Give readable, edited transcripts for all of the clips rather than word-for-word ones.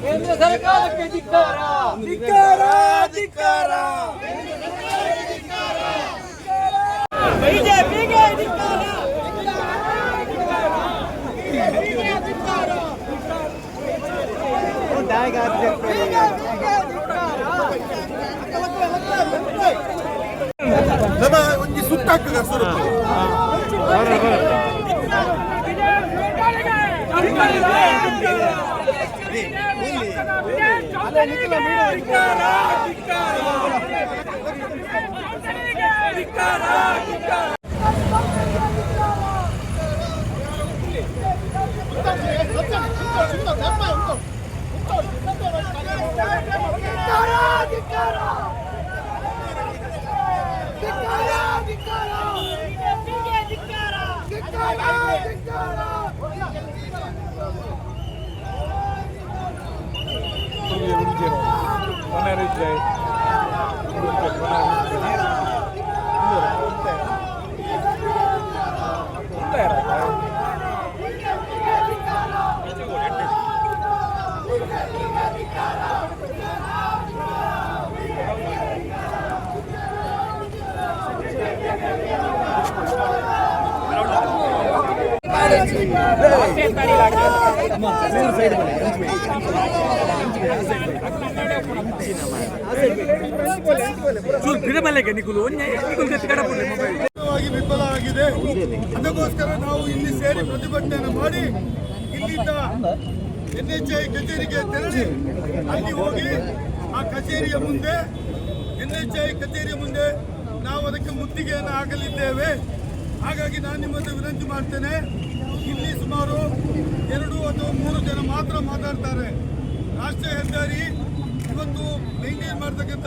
ಕೇಂದ್ರ ಸರ್ಕಾರಕ್ಕೆ ಧಿಕ್ಕಾರ, ಧಿಕ್ಕಾರ, ಧಿಕ್ಕಾರ. ಬಿಜೆಪಿಗೆ ಧಿಕ್ಕಾರ, ಒಂಜಿ ಸುಟ್ಟಾಗ್ತದೆ ಸ್ವರೂಪ ವಿಫಲ ಆಗಿದೆ. ಅದಕ್ಕೋಸ್ಕರ ನಾವು ಇಲ್ಲಿ ಸೇರಿ ಪ್ರತಿಭಟನೆ ಮಾಡಿ ಇಲ್ಲಿಂದ NHI ಕಚೇರಿಗೆ ತೆರಳಿ ಅಲ್ಲಿ ಹೋಗಿ ಆ ಕಚೇರಿಯ ಮುಂದೆ NHI ಕಚೇರಿಯ ಮುಂದೆ ನಾವು ಅದಕ್ಕೆ ಮುತ್ತಿಗೆಯನ್ನು ಹಾಕಲಿದ್ದೇವೆ. ಹಾಗಾಗಿ ನಾನು ನಿಮ್ಮನ್ನು ವಿನಂತಿ ಮಾಡ್ತೇನೆ, ಇಲ್ಲಿ ಸುಮಾರು 2 ಅಥವಾ 3 ಜನ ಮಾತ್ರ ಮಾತಾಡ್ತಾರೆ. ರಾಷ್ಟ್ರೀಯ ಹೆದ್ದಾರಿ ಇವತ್ತು ಮೇಂಟೈನ್ ಮಾಡ್ತಕ್ಕಂಥ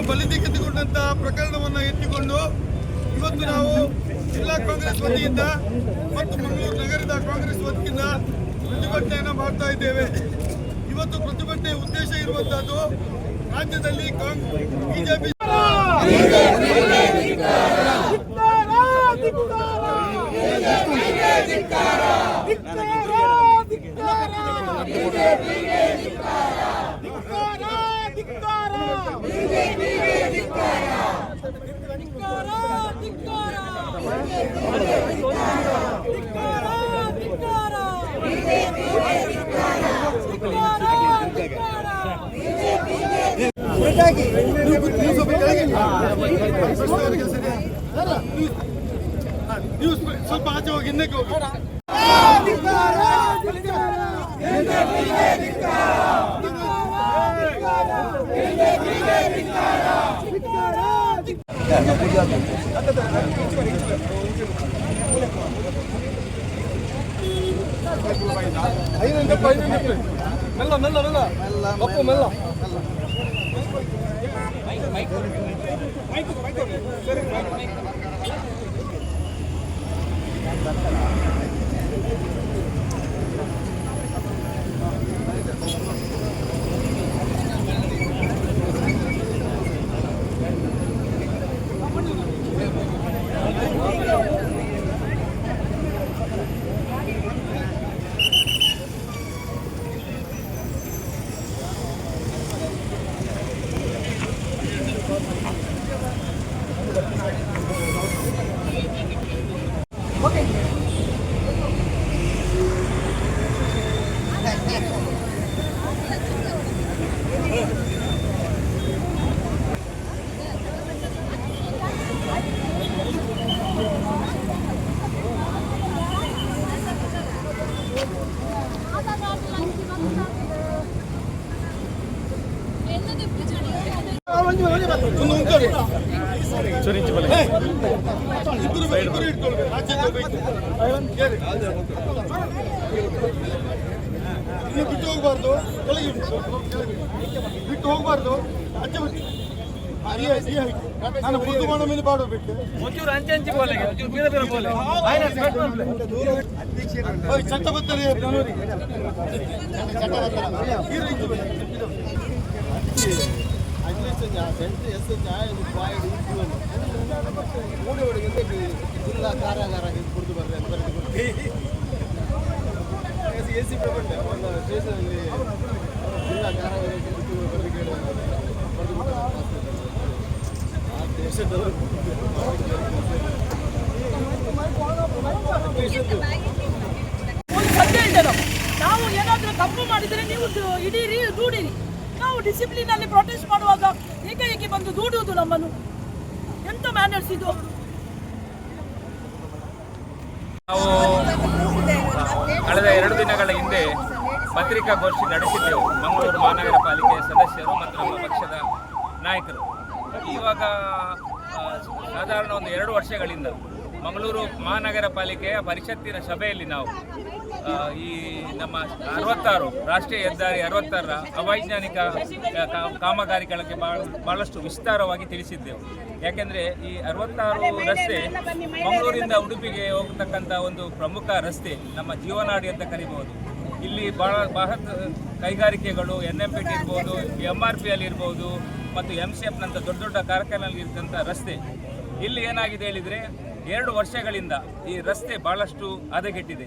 ಬಲಿತಿ ಕೆಂದುಕೊಂಡಂತಹ ಪ್ರಕರಣವನ್ನು ಎತ್ತಿಕೊಂಡು ಇವತ್ತು ನಾವು ಜಿಲ್ಲಾ ಕಾಂಗ್ರೆಸ್ ವತಿಯಿಂದ ಮತ್ತು ಮಂಗಳೂರು ನಗರದ ಕಾಂಗ್ರೆಸ್ ವತಿಯಿಂದ ಪ್ರತಿಭಟನೆಯನ್ನು ಮಾಡ್ತಾ ಇದ್ದೇವೆ. ಇವತ್ತು ಪ್ರತಿಭಟನೆ ಉದ್ದೇಶ ಇರುವಂತಹದ್ದು ರಾಜ್ಯದಲ್ಲಿ ಬಿಜೆಪಿ ನೀವು ಸ್ವಲ್ಪ ಆಚೆ ಹೋಗಿ ಇನ್ನಕ್ಕೆ ಹೋಗಿ. ಮೆಲ್ಲ ಮೆಲ್ಲ ಮೆಲ್ಲ ಬಪ್ಪು ಮೆಲ್ಲ. ಬಿಟ್ಟು ಹೋಗಬಾರ್ದು, ಬಿಟ್ಟು ಹೋಗಬಾರ್ದು. ನಾನು ಬುದ್ಧು ಮಾಡೋ ಮೇಲೆ ಮಾಡಬೇಕು. ಚಟ್ಟಬತ್ತರಿ ಜಿಲ್ಲಾ ಕಾರಾಗಾರ ಕುಡಿದು ಬರ್ರೆ ಎಸಿ ಪ್ರಬಂಧ ಸ್ಟೇಷನಲ್ಲಿ ಜಿಲ್ಲಾ ಕಾರಾಗಾರಕ್ಕೆ ಬಿಟ್ಟು ಬರಲಿಕ್ಕೆ ಆ ದೇಶದವರು ನಾವು ಏನಾದರೂ ತಪ್ಪು ಮಾಡಿದರೆ ನೀವು ಇಡೀರಿ ದೂಡಿರಿ. ನಾವು ಡಿಸಿಪ್ಲಿನ್ ಅಲ್ಲಿ ಪ್ರೊಟೆಸ್ಟ್ ಮಾಡುವಾಗ ಏಕೆ ಬಂದು ದೂಡುವುದು ನಮ್ಮನ್ನು? ಎಂತ ಮ್ಯಾನರ್ಸ್ ಇದು? ನಾವು ಕಳೆದ 2 ದಿನಗಳ ಹಿಂದೆ ಪತ್ರಿಕಾಗೋಷ್ಠಿ ನಡೆಸಿದ್ದೆವು, ಮಂಗಳೂರು ಮಹಾನಗರ ಪಾಲಿಕೆಯ ಸದಸ್ಯರು ಮತ್ತು ನಮ್ಮ ಪಕ್ಷದ ನಾಯಕರು. ಇವಾಗ ಸಾಧಾರಣ ಒಂದು 2 ವರ್ಷಗಳಿಂದ ಮಂಗಳೂರು ಮಹಾನಗರ ಪಾಲಿಕೆಯ ಪರಿಷತ್ತಿನ ಸಭೆಯಲ್ಲಿ ನಾವು ಈ ನಮ್ಮ 66 ರಾಷ್ಟ್ರೀಯ ಹೆದ್ದಾರಿ 66ರ ಅವೈಜ್ಞಾನಿಕ ಕಾಮಗಾರಿಗಳಿಗೆ ಬಹಳಷ್ಟು ವಿಸ್ತಾರವಾಗಿ ತಿಳಿಸಿದ್ದೆವು. ಯಾಕೆಂದರೆ ಈ 66 ರಸ್ತೆ ಮಂಗಳೂರಿಂದ ಉಡುಪಿಗೆ ಹೋಗತಕ್ಕಂಥ ಒಂದು ಪ್ರಮುಖ ರಸ್ತೆ, ನಮ್ಮ ಜೀವನಾಡಿ ಅಂತ ಕರಿಬಹುದು. ಇಲ್ಲಿ ಬೃಹತ್ ಕೈಗಾರಿಕೆಗಳು NMPT ಇರ್ಬೋದು, MRPL ಇರ್ಬೋದು ಮತ್ತು MCFನಂಥ ದೊಡ್ಡ ದೊಡ್ಡ ಕಾರ್ಖಾನೆಗಳಲ್ಲಿ ಇರ್ತಂಥ ರಸ್ತೆ. ಇಲ್ಲಿ ಏನಾಗಿದೆ ಹೇಳಿದರೆ 2 ವರ್ಷಗಳಿಂದ ಈ ರಸ್ತೆ ಭಾಳಷ್ಟು ಹದಗೆಟ್ಟಿದೆ.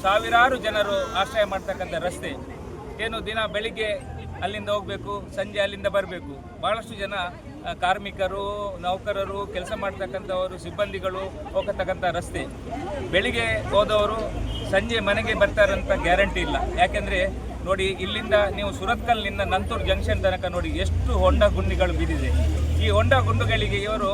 ಸಾವಿರಾರು ಜನರು ಆಶ್ರಯ ಮಾಡ್ತಕ್ಕಂಥ ರಸ್ತೆ. ಏನು ದಿನ ಬೆಳಿಗ್ಗೆ ಅಲ್ಲಿಂದ ಹೋಗಬೇಕು, ಸಂಜೆ ಅಲ್ಲಿಂದ ಬರಬೇಕು. ಭಾಳಷ್ಟು ಜನ ಕಾರ್ಮಿಕರು, ನೌಕರರು, ಕೆಲಸ ಮಾಡ್ತಕ್ಕಂಥವರು, ಸಿಬ್ಬಂದಿಗಳು ಹೋಗತಕ್ಕಂಥ ರಸ್ತೆ. ಬೆಳಿಗ್ಗೆ ಹೋದವರು ಸಂಜೆ ಮನೆಗೆ ಬರ್ತಾರಂತ ಗ್ಯಾರಂಟಿ ಇಲ್ಲ. ಯಾಕೆಂದರೆ ನೋಡಿ, ಇಲ್ಲಿಂದ ನೀವು ಸುರತ್ಕಲ್ನಿಂದ ನಂತೂರು ಜಂಕ್ಷನ್ ತನಕ ನೋಡಿ ಎಷ್ಟು ಹೊಂಡ ಗುಂಡಿಗಳು ಬಿದ್ದಿದೆ. ಈ ಹೊಂಡ ಗುಂಡುಗಳಿಗೆ ಇವರು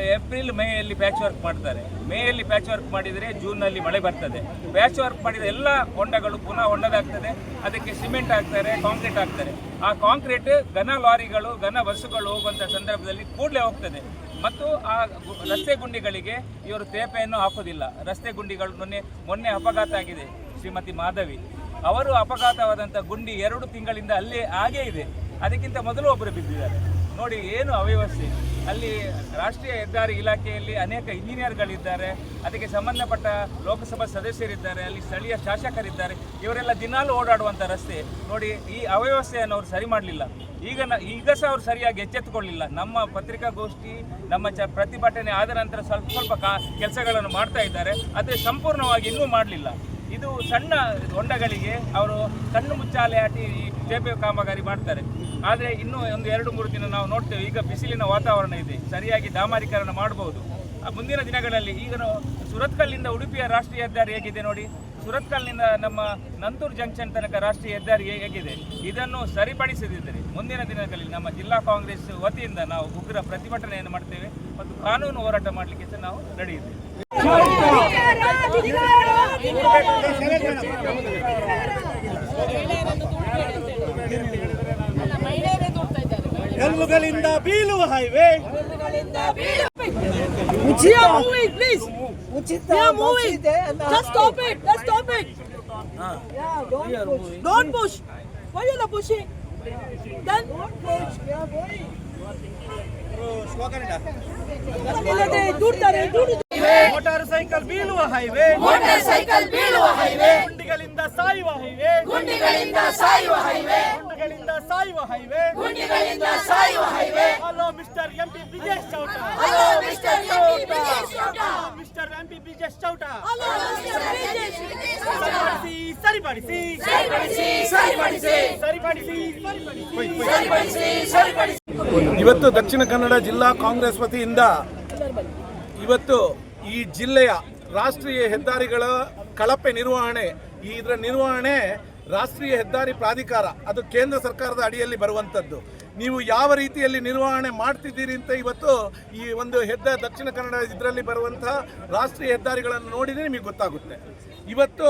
ಏಪ್ರಿಲ್ ಮೇಯಲ್ಲಿ ಪ್ಯಾಚ್ ವರ್ಕ್ ಮಾಡ್ತಾರೆ. ಮೇಯಲ್ಲಿ ಪ್ಯಾಚ್ ವರ್ಕ್ ಮಾಡಿದರೆ ಜೂನ್ನಲ್ಲಿ ಮಳೆ ಬರ್ತದೆ. ಪ್ಯಾಚ್ ವರ್ಕ್ ಮಾಡಿದ ಎಲ್ಲ ಹೊಂಡಗಳು ಪುನಃ ಹೊಂಡದಾಗ್ತದೆ. ಅದಕ್ಕೆ ಸಿಮೆಂಟ್ ಹಾಕ್ತಾರೆ, ಕಾಂಕ್ರೀಟ್ ಹಾಕ್ತಾರೆ. ಆ ಕಾಂಕ್ರೀಟ್ ಘನ ಲಾರಿಗಳು ಘನ ಬಸ್ಸುಗಳು ಹೋಗುವಂಥ ಸಂದರ್ಭದಲ್ಲಿ ಕೂಡಲೇ ಹೋಗ್ತದೆ. ಮತ್ತು ಆ ರಸ್ತೆ ಗುಂಡಿಗಳಿಗೆ ಇವರು ತೇಪೆಯನ್ನು ಹಾಕೋದಿಲ್ಲ. ರಸ್ತೆ ಗುಂಡಿಗಳು ಮೊನ್ನೆ ಅಪಘಾತ ಆಗಿದೆ. ಶ್ರೀಮತಿ ಮಾಧವಿ ಅವರು ಅಪಘಾತವಾದಂಥ ಗುಂಡಿ 2 ತಿಂಗಳಿಂದ ಅಲ್ಲೇ ಹಾಗೇ ಇದೆ. ಅದಕ್ಕಿಂತ ಮೊದಲು ಒಬ್ಬರು ಬಿದ್ದಿದ್ದಾರೆ. ನೋಡಿ ಏನು ಅವ್ಯವಸ್ಥೆ. ಅಲ್ಲಿ ರಾಷ್ಟ್ರೀಯ ಹೆದ್ದಾರಿ ಇಲಾಖೆಯಲ್ಲಿ ಅನೇಕ ಇಂಜಿನಿಯರ್ಗಳಿದ್ದಾರೆ, ಅದಕ್ಕೆ ಸಂಬಂಧಪಟ್ಟ ಲೋಕಸಭಾ ಸದಸ್ಯರಿದ್ದಾರೆ, ಅಲ್ಲಿ ಸ್ಥಳೀಯ ಶಾಸಕರಿದ್ದಾರೆ. ಇವರೆಲ್ಲ ದಿನಾಲೂ ಓಡಾಡುವಂಥ ರಸ್ತೆ ನೋಡಿ. ಈ ಅವ್ಯವಸ್ಥೆಯನ್ನು ಅವರು ಸರಿ ಮಾಡಲಿಲ್ಲ. ಈಗ ಸಹ ಅವರು ಸರಿಯಾಗಿ ಎಚ್ಚೆತ್ತುಕೊಳ್ಳಿಲ್ಲ. ನಮ್ಮ ಪತ್ರಿಕಾಗೋಷ್ಠಿ, ನಮ್ಮ ಪ್ರತಿಭಟನೆ ಆದ ನಂತರ ಸ್ವಲ್ಪ ಕೆಲಸಗಳನ್ನು ಮಾಡ್ತಾ ಇದ್ದಾರೆ, ಆದರೆ ಸಂಪೂರ್ಣವಾಗಿ ಇನ್ನೂ ಮಾಡಲಿಲ್ಲ. ಇದು ಸಣ್ಣ ಹೊಂಡಗಳಿಗೆ ಅವರು ಕಣ್ಣು ಮುಚ್ಚಾಲೆ ಹಾಕಿ ಈ ತೇಪೆ ಕಾಮಗಾರಿ ಮಾಡ್ತಾರೆ. ಆದರೆ ಇನ್ನೂ ಒಂದು 2-3 ದಿನ ನಾವು ನೋಡ್ತೇವೆ. ಈಗ ಬಿಸಿಲಿನ ವಾತಾವರಣ ಇದೆ, ಸರಿಯಾಗಿ ಡಾಮರೀಕರಣ ಮಾಡಬಹುದು. ಮುಂದಿನ ದಿನಗಳಲ್ಲಿ ಈಗ ಸುರತ್ಕಲ್ನಿಂದ ಉಡುಪಿಯ ರಾಷ್ಟ್ರೀಯ ಹೆದ್ದಾರಿ ಹೇಗಿದೆ ನೋಡಿ, ಸುರತ್ಕಲ್ನಿಂದ ನಮ್ಮ ನಂತೂರು ಜಂಕ್ಷನ್ ತನಕ ರಾಷ್ಟ್ರೀಯ ಹೆದ್ದಾರಿ ಹೇಗಿದೆ. ಇದನ್ನು ಸರಿಪಡಿಸದಿದ್ದರೆ ಮುಂದಿನ ದಿನಗಳಲ್ಲಿ ನಮ್ಮ ಜಿಲ್ಲಾ ಕಾಂಗ್ರೆಸ್ ವತಿಯಿಂದ ನಾವು ಉಗ್ರ ಪ್ರತಿಭಟನೆಯನ್ನು ಮಾಡ್ತೇವೆ ಮತ್ತು ಕಾನೂನು ಹೋರಾಟ ಮಾಡಲಿಕ್ಕೆ ಸಹ ನಾವು ರೆಡಿ ಇದ್ದೇವೆ. ಕಲ್ಲುಗಳಿಂದ ಬೀಳುವ highway. We are moving, please. We are moving. Just stop it. Just stop it. Don't push. Why you are pushing? Then motor cycle ಬೀಳುವ ಹೈವೇ. ಗುಂಡಿಗಳಿಂದ ಸಾಯುವ ಹೈವೇ. ಗುಂಡಿಗಳಿಂದ ಸಾಯುವ highway. Hello mister MP Brijesh Chowta. Mister MP Brijesh Chowta. ಸರಿಪಡಿಸಿ. ಇವತ್ತು ದಕ್ಷಿಣ ಕನ್ನಡ ಜಿಲ್ಲಾ ಕಾಂಗ್ರೆಸ್ ವತಿಯಿಂದ ಇವತ್ತು ಈ ಜಿಲ್ಲೆಯ ರಾಷ್ಟ್ರೀಯ ಹೆದ್ದಾರಿಗಳ ಕಳಪೆ ನಿರ್ವಹಣೆ, ಇದರ ನಿರ್ವಹಣೆ ರಾಷ್ಟ್ರೀಯ ಹೆದ್ದಾರಿ ಪ್ರಾಧಿಕಾರ, ಅದು ಕೇಂದ್ರ ಸರ್ಕಾರದ ಅಡಿಯಲ್ಲಿ ಬರುವಂಥದ್ದು. ನೀವು ಯಾವ ರೀತಿಯಲ್ಲಿ ನಿರ್ವಹಣೆ ಮಾಡ್ತಿದ್ದೀರಿ ಅಂತ ಇವತ್ತು ಈ ಒಂದು ದಕ್ಷಿಣ ಕನ್ನಡ ಇದರಲ್ಲಿ ಬರುವಂಥ ರಾಷ್ಟ್ರೀಯ ಹೆದ್ದಾರಿಗಳನ್ನು ನೋಡಿದರೆ ನಿಮಗೆ ಗೊತ್ತಾಗುತ್ತೆ. ಇವತ್ತು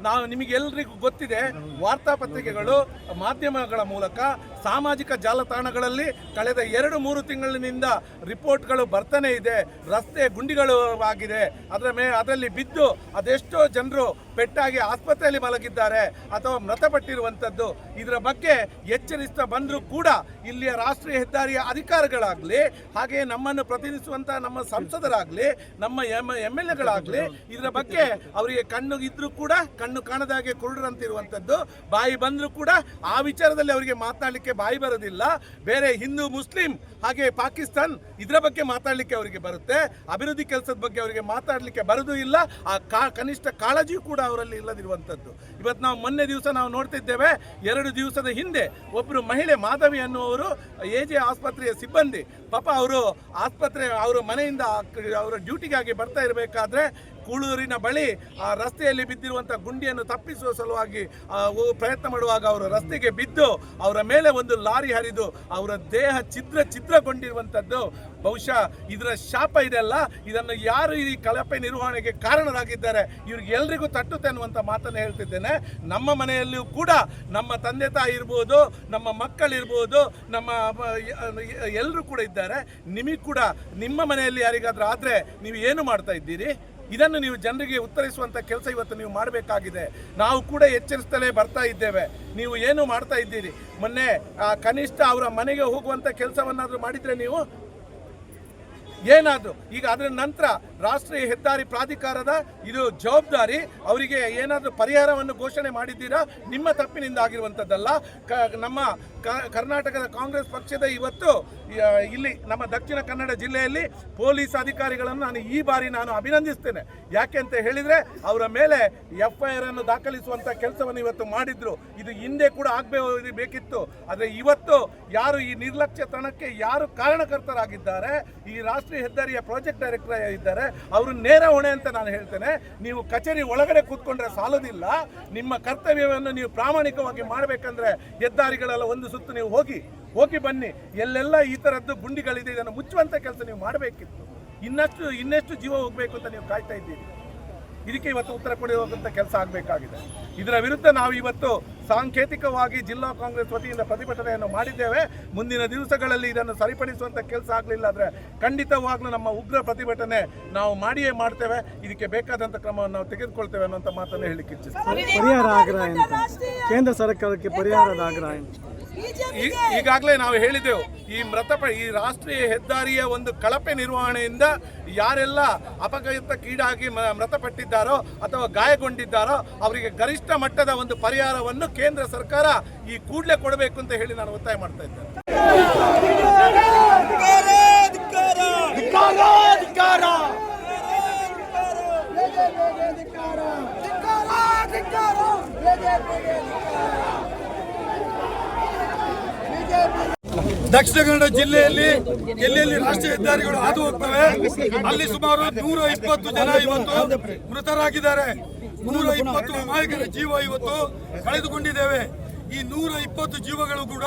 ನಾವು ನಿಮಗೆಲ್ಲರಿಗೂ ಗೊತ್ತಿದೆ, ವಾರ್ತಾಪತ್ರಿಕೆಗಳು, ಮಾಧ್ಯಮಗಳ ಮೂಲಕ, ಸಾಮಾಜಿಕ ಜಾಲತಾಣಗಳಲ್ಲಿ ಕಳೆದ 2-3 ತಿಂಗಳಿನಿಂದ ರಿಪೋರ್ಟ್ಗಳು ಬರ್ತಾನೆ ಇದೆ. ರಸ್ತೆ ಗುಂಡಿಗಳು ಆಗಿದೆ, ಅದರಲ್ಲಿ ಬಿದ್ದು ಅದೆಷ್ಟೋ ಜನರು ಪೆಟ್ಟಾಗಿ ಆಸ್ಪತ್ರೆಯಲ್ಲಿ ಮಲಗಿದ್ದಾರೆ ಅಥವಾ ಮೃತಪಟ್ಟಿರುವಂಥದ್ದು. ಇದರ ಬಗ್ಗೆ ಎಚ್ಚರಿಸ್ತಾ ಬಂದರೂ ಕೂಡ ಇಲ್ಲಿಯ ರಾಷ್ಟ್ರೀಯ ಹೆದ್ದಾರಿಯ ಅಧಿಕಾರಿಗಳಾಗಲಿ, ಹಾಗೆಯೇ ನಮ್ಮನ್ನು ಪ್ರತಿನಿಧಿಸುವಂಥ ನಮ್ಮ ಸಂಸದರಾಗಲಿ, ನಮ್ಮ MLAಗಳಾಗಲಿ ಇದರ ಬಗ್ಗೆ ಅವರಿಗೆ ಕಣ್ಣು ಇದ್ರೂ ಕೂಡ ಕಣ್ಣು ಕಾಣದಾಗೆ ಕುರುಡರಂತಿರುವಂಥದ್ದು. ಬಾಯಿ ಬಂದರೂ ಕೂಡ ಆ ವಿಚಾರದಲ್ಲಿ ಅವರಿಗೆ ಮಾತನಾಡಲಿಕ್ಕೆ ಬಾಯಿ ಬರೋದಿಲ್ಲ. ಬೇರೆ ಹಿಂದೂ, ಮುಸ್ಲಿಂ, ಹಾಗೆ ಪಾಕಿಸ್ತಾನ್ ಇದರ ಬಗ್ಗೆ ಮಾತಾಡಲಿಕ್ಕೆ ಅವರಿಗೆ ಬರುತ್ತೆ. ಅಭಿವೃದ್ಧಿ ಕೆಲಸದ ಬಗ್ಗೆ ಅವರಿಗೆ ಮಾತಾಡಲಿಕ್ಕೆ ಬರೋದು ಇಲ್ಲ. ಆ ಕನಿಷ್ಠ ಕಾಳಜಿಯೂ ಕೂಡ ಅವರಲ್ಲಿ ಇಲ್ಲದಿರುವಂಥದ್ದು. ಇವತ್ತು ನಾವು ಮೊನ್ನೆ ದಿವಸ ನಾವು ನೋಡ್ತಿದ್ದೇವೆ, 2 ದಿವಸದ ಹಿಂದೆ ಒಬ್ಬರು ಮಹಿಳೆ ಮಾಧವಿ ಅನ್ನುವರು AJ ಆಸ್ಪತ್ರೆಯ ಸಿಬ್ಬಂದಿ, ಪಾಪ ಅವರು ಅವರ ಮನೆಯಿಂದ ಅವರ ಡ್ಯೂಟಿಗಾಗಿ ಬರ್ತಾ ಇರಬೇಕಾದ್ರೆ ಕೂಳೂರಿನ ಬಳಿ ಆ ರಸ್ತೆಯಲ್ಲಿ ಬಿದ್ದಿರುವಂಥ ಗುಂಡಿಯನ್ನು ತಪ್ಪಿಸುವ ಸಲುವಾಗಿ ಪ್ರಯತ್ನ ಮಾಡುವಾಗ ಅವರು ರಸ್ತೆಗೆ ಬಿದ್ದು ಅವರ ಮೇಲೆ ಒಂದು ಲಾರಿ ಹರಿದು ಅವರ ದೇಹ ಛಿದ್ರಗೊಂಡಿರುವಂಥದ್ದು. ಬಹುಶಃ ಇದರ ಶಾಪ ಇದೆಲ್ಲ. ಇದನ್ನು ಯಾರು ಈ ಕಳಪೆ ನಿರ್ವಹಣೆಗೆ ಕಾರಣರಾಗಿದ್ದಾರೆ ಇವ್ರಿಗೆ ಎಲ್ರಿಗೂ ತಟ್ಟುತ್ತೆ ಅನ್ನುವಂಥ ಮಾತನ್ನು ಹೇಳ್ತಿದ್ದೇನೆ. ನಮ್ಮ ಮನೆಯಲ್ಲಿಯೂ ಕೂಡ ನಮ್ಮ ತಂದೆ ತಾಯಿ ಇರ್ಬೋದು, ನಮ್ಮ ಮಕ್ಕಳಿರ್ಬೋದು, ನಮ್ಮ ಎಲ್ಲರೂ ಕೂಡ ಇದ್ದಾರೆ. ನಿಮಗೆ ಕೂಡ ನಿಮ್ಮ ಮನೆಯಲ್ಲಿ ಯಾರಿಗಾದ್ರೂ ಆದರೆ ನೀವು ಏನು ಮಾಡ್ತಾ ಇದ್ದೀರಿ? ಇದನ್ನು ನೀವು ಜನರಿಗೆ ಉತ್ತರಿಸುವಂಥ ಕೆಲಸ ಇವತ್ತು ನೀವು ಮಾಡಬೇಕಾಗಿದೆ. ನಾವು ಕೂಡ ಎಚ್ಚರಿಸ್ತಲೇ ಬರ್ತಾ ಇದ್ದೇವೆ. ನೀವು ಏನು ಮಾಡ್ತಾ ಇದ್ದೀರಿ? ಮೊನ್ನೆ ಕನಿಷ್ಠ ಅವರ ಮನೆಗೆ ಹೋಗುವಂಥ ಕೆಲಸವನ್ನಾದರೂ ಮಾಡಿದರೆ ನೀವು ಏನಾದರೂ ಈಗ ಅದರ ನಂತರ ರಾಷ್ಟ್ರೀಯ ಹೆದ್ದಾರಿ ಪ್ರಾಧಿಕಾರದ ಇದು ಜವಾಬ್ದಾರಿ. ಅವರಿಗೆ ಏನಾದರೂ ಪರಿಹಾರವನ್ನು ಘೋಷಣೆ ಮಾಡಿದ್ದೀರಾ? ನಿಮ್ಮ ತಪ್ಪಿನಿಂದ ಆಗಿರುವಂಥದ್ದಲ್ಲ. ನಮ್ಮ ಕರ್ನಾಟಕದ ಕಾಂಗ್ರೆಸ್ ಪಕ್ಷದ ಇವತ್ತು ಇಲ್ಲಿ ನಮ್ಮ ದಕ್ಷಿಣ ಕನ್ನಡ ಜಿಲ್ಲೆಯಲ್ಲಿ ಪೊಲೀಸ್ ಅಧಿಕಾರಿಗಳನ್ನು ನಾನು ಈ ಬಾರಿ ಅಭಿನಂದಿಸ್ತೇನೆ. ಯಾಕೆ ಅಂತ ಹೇಳಿದರೆ ಅವರ ಮೇಲೆ FIR ಅನ್ನು ದಾಖಲಿಸುವಂಥ ಕೆಲಸವನ್ನು ಇವತ್ತು ಮಾಡಿದ್ರು. ಇದು ಹಿಂದೆ ಕೂಡ ಆಗಬೇಕಿತ್ತು. ಆದರೆ ಇವತ್ತು ಯಾರು ಈ ನಿರ್ಲಕ್ಷ್ಯತನಕ್ಕೆ ಯಾರು ಕಾರಣಕರ್ತರಾಗಿದ್ದಾರೆ, ಈ ರಾಷ್ಟ್ರೀಯ ಹೆದ್ದಾರಿಯ ಪ್ರಾಜೆಕ್ಟ್ ಡೈರೆಕ್ಟರ್ ಇದ್ದಾರೆ, ಅವರು ನೇರ ಹೊಣೆ ಅಂತ ನಾನು ಹೇಳ್ತೇನೆ. ನೀವು ಕಚೇರಿ ಒಳಗಡೆ ಕೂತ್ಕೊಂಡ್ರೆ ಸಾಲೋದಿಲ್ಲ. ನಿಮ್ಮ ಕರ್ತವ್ಯವನ್ನು ನೀವು ಪ್ರಾಮಾಣಿಕವಾಗಿ ಮಾಡಬೇಕಂದ್ರೆ ಹೆದ್ದಾರಿಗಳೆಲ್ಲ ಒಂದು ಸುತ್ತು ನೀವು ಹೋಗಿ ಬನ್ನಿ. ಎಲ್ಲೆಲ್ಲ ಈ ಥರದ್ದು ಗುಂಡಿಗಳಿದೆ ಇದನ್ನು ಮುಚ್ಚುವಂಥ ಕೆಲಸ ನೀವು ಮಾಡಬೇಕಿತ್ತು. ಇನ್ನೆಷ್ಟು ಜೀವ ಹೋಗಬೇಕು ಅಂತ ನೀವು ಕಾಯ್ತಾ ಇದ್ದೀರಿ. ಇದಕ್ಕೆ ಇವತ್ತು ಉತ್ತರ ಕೊಡುವಂಥ ಕೆಲಸ ಆಗಬೇಕಾಗಿದೆ. ಇದರ ವಿರುದ್ಧ ನಾವು ಇವತ್ತು ಸಾಂಕೇತಿಕವಾಗಿ ಜಿಲ್ಲಾ ಕಾಂಗ್ರೆಸ್ ವತಿಯಿಂದ ಪ್ರತಿಭಟನೆಯನ್ನು ಮಾಡಿದ್ದೇವೆ. ಮುಂದಿನ ದಿವಸಗಳಲ್ಲಿ ಇದನ್ನು ಸರಿಪಡಿಸುವಂಥ ಕೆಲಸ ಆಗಲಿಲ್ಲ ಅಂದರೆ ಖಂಡಿತವಾಗ್ಲೂ ನಮ್ಮ ಉಗ್ರ ಪ್ರತಿಭಟನೆ ನಾವು ಮಾಡಿಯೇ ಮಾಡ್ತೇವೆ. ಇದಕ್ಕೆ ಬೇಕಾದಂಥ ಕ್ರಮವನ್ನು ನಾವು ತೆಗೆದುಕೊಳ್ತೇವೆ ಅನ್ನೋಂಥ ಮಾತನ್ನು ಹೇಳಲಿಕ್ಕೆ ಇಚ್ಛಿಸ್ತೇವೆ. ಪರಿಹಾರ ಆಗ್ರಹ ಎಂತ? ಕೇಂದ್ರ ಸರ್ಕಾರಕ್ಕೆ ಪರಿಹಾರದ ಆಗ್ರಹ ಎಂತ? ಈಗಾಗಲೇ ನಾವು ಹೇಳಿದೆವು, ಈ ರಾಷ್ಟ್ರೀಯ ಹೆದ್ದಾರಿಯ ಒಂದು ಕಳಪೆ ನಿರ್ವಹಣೆಯಿಂದ ಯಾರೆಲ್ಲ ಅಪಘಾತಕ್ಕೀಡಾಗಿ ಮೃತಪಟ್ಟಿದ್ದಾರೋ ಅಥವಾ ಗಾಯಗೊಂಡಿದ್ದಾರೋ ಅವರಿಗೆ ಗರಿಷ್ಠ ಮಟ್ಟದ ಒಂದು ಪರಿಹಾರವನ್ನು ಕೇಂದ್ರ ಸರ್ಕಾರ ಈ ಕೂಡಲೇ ಕೊಡಬೇಕು ಅಂತ ಹೇಳಿ ನಾನು ಒತ್ತಾಯ ಮಾಡ್ತಾ ಇದ್ದೇನೆ. ದಕ್ಷಿಣ ಕನ್ನಡ ಜಿಲ್ಲೆಯಲ್ಲಿ ಎಲ್ಲೆಲ್ಲಿ ರಾಷ್ಟ್ರೀಯ ಹೆದ್ದಾರಿಗಳು ಹಾದು ಹೋಗ್ತವೆ ಅಲ್ಲಿ ಸುಮಾರು 120 ಜನ ಇವತ್ತು ಮೃತರಾಗಿದ್ದಾರೆ. 120 ಅಮಾಯಕರ ಜೀವ ಇವತ್ತು ಕಳೆದುಕೊಂಡಿದ್ದೇವೆ. ಈ 120 ಜೀವಗಳು ಕೂಡ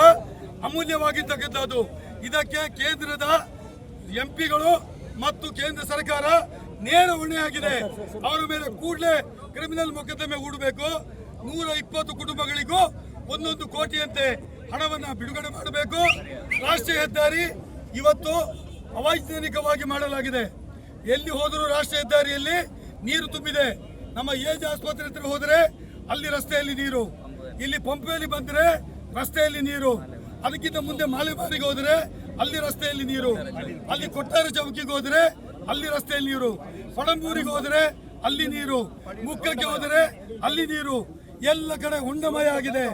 ಅಮೂಲ್ಯವಾಗಿರ್ತಕ್ಕಂಥದ್ದು. ಇದಕ್ಕೆ ಕೇಂದ್ರದ ಎಂಪಿಗಳು ಮತ್ತು ಕೇಂದ್ರ ಸರ್ಕಾರ ನೇರ ಹೊಣೆಯಾಗಿದೆ. ಅವರ ಮೇಲೆ ಕೂಡಲೇ ಕ್ರಿಮಿನಲ್ ಮೊಕದ್ದಮೆ ಹೂಡಬೇಕು. 120 ಕುಟುಂಬಗಳಿಗೂ 1 ಕೋಟಿಯಂತೆ ಹಣವನ್ನು ಬಿಡುಗಡೆ ಮಾಡಬೇಕು. ರಾಷ್ಟ್ರೀಯ ಹೆದ್ದಾರಿ ಇವತ್ತು ಅವೈಜ್ಞಾನಿಕವಾಗಿ ಮಾಡಲಾಗಿದೆ. ಎಲ್ಲಿ ಹೋದರೂ ರಾಷ್ಟ್ರೀಯ ಹೆದ್ದಾರಿಯಲ್ಲಿ ನೀರು ತುಂಬಿದೆ. ನಮ್ಮ ಏಜ್ ಆಸ್ಪತ್ರೆ ಹತ್ರ ಹೋದರೆ ಅಲ್ಲಿ ರಸ್ತೆಯಲ್ಲಿ ನೀರು, ಇಲ್ಲಿ ಪಂಪೆಯಲ್ಲಿ ಬಂದರೆ ರಸ್ತೆಯಲ್ಲಿ ನೀರು, ಅದಕ್ಕಿಂತ ಮುಂದೆ ಮಾಲೆಮಾರಿಗೆ ಹೋದರೆ ಅಲ್ಲಿ ರಸ್ತೆಯಲ್ಲಿ ನೀರು, ಅಲ್ಲಿ ಕೊಟ್ಟಾರ ಚೌಕಿಗೆ ಹೋದರೆ ಅಲ್ಲಿ ರಸ್ತೆಯಲ್ಲಿ ನೀರು, ಪಣಂಬೂರಿಗೆ ಹೋದರೆ ಅಲ್ಲಿ ನೀರು, ಮುಕ್ಕಕ್ಕೆ ಹೋದರೆ ಅಲ್ಲಿ ನೀರು, ಎಲ್ಲ ಕಡೆ ಹೊಂಡಮಯ ಆಗಿದೆ.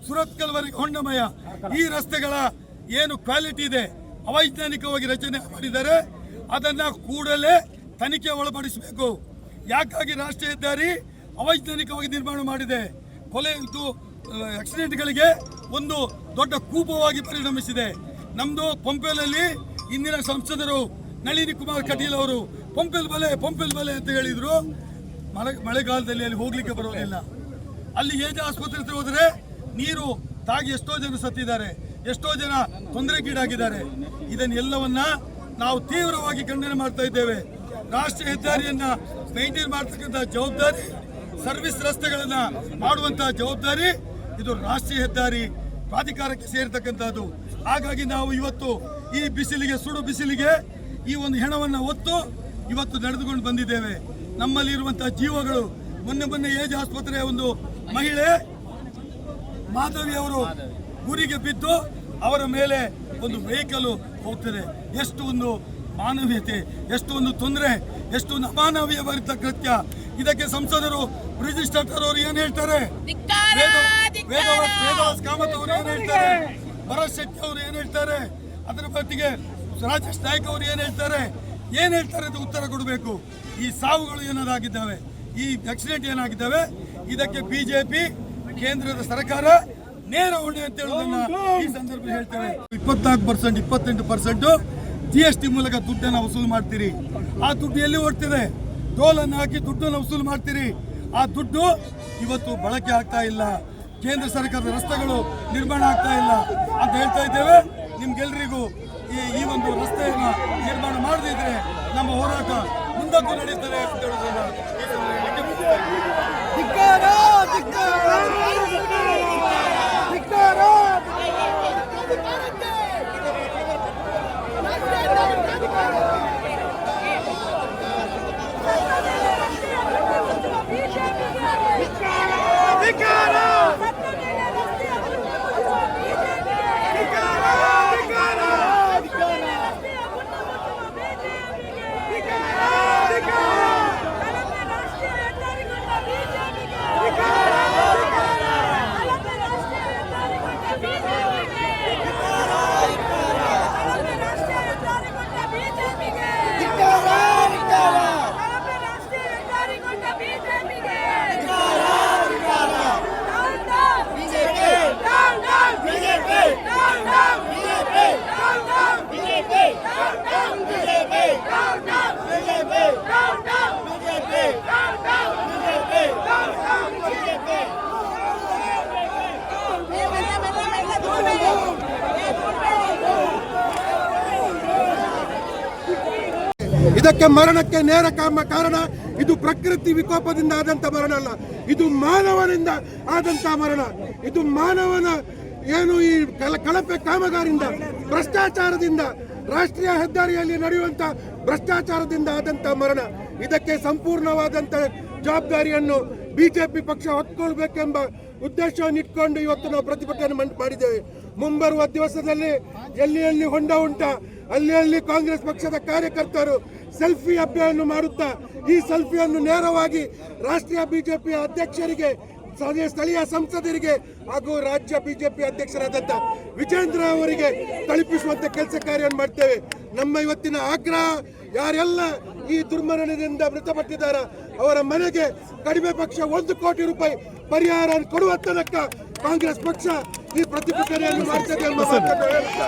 ಸುರತ್ಕಲ್ವರೆಗೆ ಹೊಂಡಮಯ. ಈ ರಸ್ತೆಗಳ ಏನು ಕ್ವಾಲಿಟಿ ಇದೆ, ಅವೈಜ್ಞಾನಿಕವಾಗಿ ರಚನೆ ಮಾಡಿದ್ದಾರೆ. ಅದನ್ನ ಕೂಡಲೇ ತನಿಖೆ ಒಳಪಡಿಸಬೇಕು. ಯಾಕಾಗಿ ರಾಷ್ಟ್ರೀಯ ಹೆದ್ದಾರಿ ಅವೈಜ್ಞಾನಿಕವಾಗಿ ನಿರ್ಮಾಣ ಮಾಡಿದೆ? ಆಕ್ಸಿಡೆಂಟ್ಗಳಿಗೆ ಒಂದು ದೊಡ್ಡ ಕೂಪವಾಗಿ ಪರಿಣಮಿಸಿದೆ. ನಮ್ದು ಪಂಪೆಲಲ್ಲಿ ಇಂದಿನ ಸಂಸದರು ನಳಿನಿ ಕುಮಾರ್ ಕಟೀಲ್ ಅವರು ಪಂಪೆಲ್ ಬಲೆ ಅಂತ ಹೇಳಿದ್ರು. ಮಳೆಗಾಲದಲ್ಲಿ ಅಲ್ಲಿ ಹೋಗ್ಲಿಕ್ಕೆ ಬರೋದಿಲ್ಲ. ಅಲ್ಲಿ ಏಜ್ ಆಸ್ಪತ್ರೆ ಹತ್ರ ಹೋದರೆ ನೀರು ತಾಗಿ ಎಷ್ಟೋ ಜನ ಸತ್ತಿದ್ದಾರೆ, ಎಷ್ಟೋ ಜನ ತೊಂದರೆಗೀಡಾಗಿದ್ದಾರೆ. ಇದನ್ನೆಲ್ಲವನ್ನ ನಾವು ತೀವ್ರವಾಗಿ ಖಂಡನೆ ಮಾಡ್ತಾ ಇದ್ದೇವೆ. ರಾಷ್ಟ್ರೀಯ ಹೆದ್ದಾರಿಯನ್ನ ಮೇಂಟೈನ್ ಮಾಡ್ತಕ್ಕಂಥ ಜವಾಬ್ದಾರಿ, ಸರ್ವಿಸ್ ರಸ್ತೆಗಳನ್ನ ಮಾಡುವಂತಹ ಜವಾಬ್ದಾರಿ ಇದು ರಾಷ್ಟ್ರೀಯ ಹೆದ್ದಾರಿ ಪ್ರಾಧಿಕಾರಕ್ಕೆ ಸೇರ್ತಕ್ಕಂಥದ್ದು. ಹಾಗಾಗಿ ನಾವು ಇವತ್ತು ಈ ಬಿಸಿಲಿಗೆ, ಸುಡು ಬಿಸಿಲಿಗೆ ಈ ಒಂದು ಹೆಣವನ್ನು ಹೊತ್ತು ಇವತ್ತು ನಡೆದುಕೊಂಡು ಬಂದಿದ್ದೇವೆ. ನಮ್ಮಲ್ಲಿ ಇರುವಂತಹ ಜೀವಗಳು, ಮೊನ್ನೆ ಏಜ್ ಆಸ್ಪತ್ರೆಯ ಒಂದು ಮಹಿಳೆ ಮಾಧವಿ ಅವರು ಗುರಿಗೆ ಬಿದ್ದು ಅವರ ಮೇಲೆ ಒಂದು ವೆಹಿಕಲ್ ಹೋಗ್ತದೆ. ಎಷ್ಟು ಒಂದು ಮಾನವೀಯತೆ, ಎಷ್ಟು ಒಂದು ತೊಂದರೆ, ಎಷ್ಟು ಒಂದು ಅಮಾನವೀಯವಾದ ಕೃತ್ಯ. ಇದಕ್ಕೆ ಸಂಸದರು ಬ್ರಿಜೇಶ್ ಠಾಕೂರ್ ಅವರು ಏನ್ ಹೇಳ್ತಾರೆ, ವೇದವಾಸ್ ಕಾಮತ್ ಅವರು ಏನ್ ಹೇಳ್ತಾರೆ, ಭರತ್ ಶೆಟ್ಟಿ ಅವರು ಏನ್ ಹೇಳ್ತಾರೆ, ಅದರ ಬದಿಗೆ ರಾಜೇಶ್ ನಾಯ್ಕ್ ಅವರು ಏನ್ ಹೇಳ್ತಾರೆ ಅಂತ ಉತ್ತರ ಕೊಡಬೇಕು. ಈ ಸಾವುಗಳು ಏನಾಗಿದ್ದಾವೆ, ಈ ಆಕ್ಸಿಡೆಂಟ್ ಏನಾಗಿದ್ದಾವೆ, ಇದಕ್ಕೆ ಬಿಜೆಪಿ ಕೇಂದ್ರದ ಸರ್ಕಾರ ನೇರ ಹೊಣೆ ಅಂತ ಹೇಳೋದನ್ನ ಈ ಸಂದರ್ಭದಲ್ಲಿ ಹೇಳ್ತೇವೆ. 24%, 28% GST ಮೂಲಕ ದುಡ್ಡನ್ನು ವಸೂಲು ಮಾಡ್ತೀರಿ. ಆ ದುಡ್ಡು ಎಲ್ಲಿ ಓಡ್ತಿದೆ? ಟೋಲನ್ನು ಹಾಕಿ ದುಡ್ಡನ್ನು ವಸೂಲು ಮಾಡ್ತೀರಿ. ಆ ದುಡ್ಡು ಇವತ್ತು ಬಳಕೆ ಆಗ್ತಾ ಇಲ್ಲ. ಕೇಂದ್ರ ಸರ್ಕಾರದ ರಸ್ತೆಗಳು ನಿರ್ಮಾಣ ಆಗ್ತಾ ಇಲ್ಲ ಅಂತ ಹೇಳ್ತಾ ಇದ್ದೇವೆ. ನಿಮ್ಗೆಲ್ರಿಗೂ ಈ ಒಂದು ರಸ್ತೆಯನ್ನು ನಿರ್ಮಾಣ ಮಾಡದಿದ್ರೆ ನಮ್ಮ ಹೋರಾಟ ಮುಂದಕ್ಕೂ ನಡೀತದೆ ಅಂತ ಹೇಳೋದನ್ನ ಈ ಸಂದರ್ಭದಲ್ಲಿ ಇದಕ್ಕೆ ಮರಣಕ್ಕೆ ನೇರ ಕಾರಣ ಇದು ಪ್ರಕೃತಿ ವಿಕೋಪದಿಂದ ಆದಂತ ಮರಣ ಅಲ್ಲ, ಇದು ಮಾನವನಿಂದ ಆದಂತ ಮರಣ. ಇದು ಮಾನವನ ಏನು ಈ ಕಳಪೆ ಕಾಮಗಾರಿಯಿಂದ, ಭ್ರಷ್ಟಾಚಾರದಿಂದ, ರಾಷ್ಟ್ರೀಯ ಹೆದ್ದಾರಿಯಲ್ಲಿ ನಡೆಯುವಂತ ಭ್ರಷ್ಟಾಚಾರದಿಂದ ಆದಂತ ಮರಣ. ಇದಕ್ಕೆ ಸಂಪೂರ್ಣವಾದಂತ ಜವಾಬ್ದಾರಿಯನ್ನು ಬಿಜೆಪಿ ಪಕ್ಷ ಹೊತ್ಕೊಳ್ಬೇಕೆಂಬ ಉದ್ದೇಶವನ್ನು ಇಟ್ಕೊಂಡು ಇವತ್ತು ನಾವು ಪ್ರತಿಭಟನೆ ಮಾಡಿದ್ದೇವೆ. ಮುಂಬರುವ ದಿವಸದಲ್ಲಿ ಎಲ್ಲಿ ಹೊಂಡ ಉಂಟ ಅಲ್ಲಿ ಕಾಂಗ್ರೆಸ್ ಪಕ್ಷದ ಕಾರ್ಯಕರ್ತರು ಸೆಲ್ಫಿ ಅಭಿಯಾನ ಮಾಡುತ್ತಾ ಈ ಸೆಲ್ಫಿಯನ್ನು ನೇರವಾಗಿ ರಾಷ್ಟ್ರೀಯ ಬಿಜೆಪಿ ಅಧ್ಯಕ್ಷರಿಗೆ, ಸ್ಥಳೀಯ ಸಂಸದರಿಗೆ ಹಾಗೂ ರಾಜ್ಯ ಬಿಜೆಪಿ ಅಧ್ಯಕ್ಷರಾದಂಥ ವಿಜೇಂದ್ರ ಅವರಿಗೆ ತಲುಪಿಸುವಂತ ಕೆಲಸ ಕಾರ್ಯವನ್ನು ಮಾಡ್ತೇವೆ. ನಮ್ಮ ಇವತ್ತಿನ ಆಗ್ರಹ, ಯಾರೆಲ್ಲ ಈ ದುರ್ಮರಣದಿಂದ ಮೃತಪಟ್ಟಿದ್ದಾರೆ ಅವರ ಮನೆಗೆ ಕಡಿಮೆ ಪಕ್ಷ 1 ಕೋಟಿ ರೂಪಾಯಿ ಪರಿಹಾರ ಕೊಡುವ ತನಕ ಕಾಂಗ್ರೆಸ್ ಪಕ್ಷ ಈ ಪ್ರತಿಭಟನೆಯನ್ನು ಮಾಡ್ತದೆ ಎಂಬ ಮಾತನ್ನು ಹೇಳುತ್ತಾ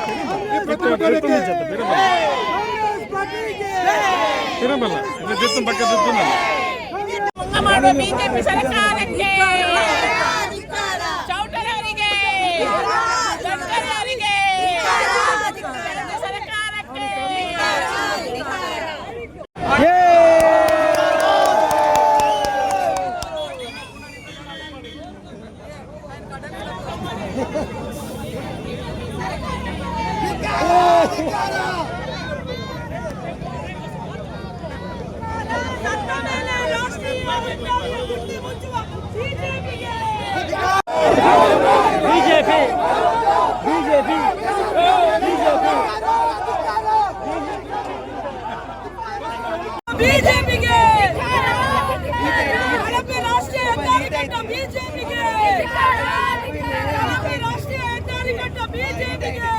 ಈ ಪ್ರತಿಭಟನೆಗೆ ಮಾಡುವ ಬಿಜೆಪಿ ಸರ್ಕಾರಕ್ಕೆ, ಚೌಟರವರಿಗೆ, ಗಡ್ಕರಿಯವರಿಗೆ, ಸರ್ಕಾರಕ್ಕೆ ಬಿಜೆಪಿಗೆ ರಾಷ್ಟ್ರೀಯ ಹೆದ್ದಾರಿ ಕಟ್ಟ ಬಿಜೆಪಿಗೆ, ರಾಷ್ಟ್ರೀಯ ಹೆದ್ದಾರಿ ಕಟ್ಟ ಬಿಜೆಪಿಗೆ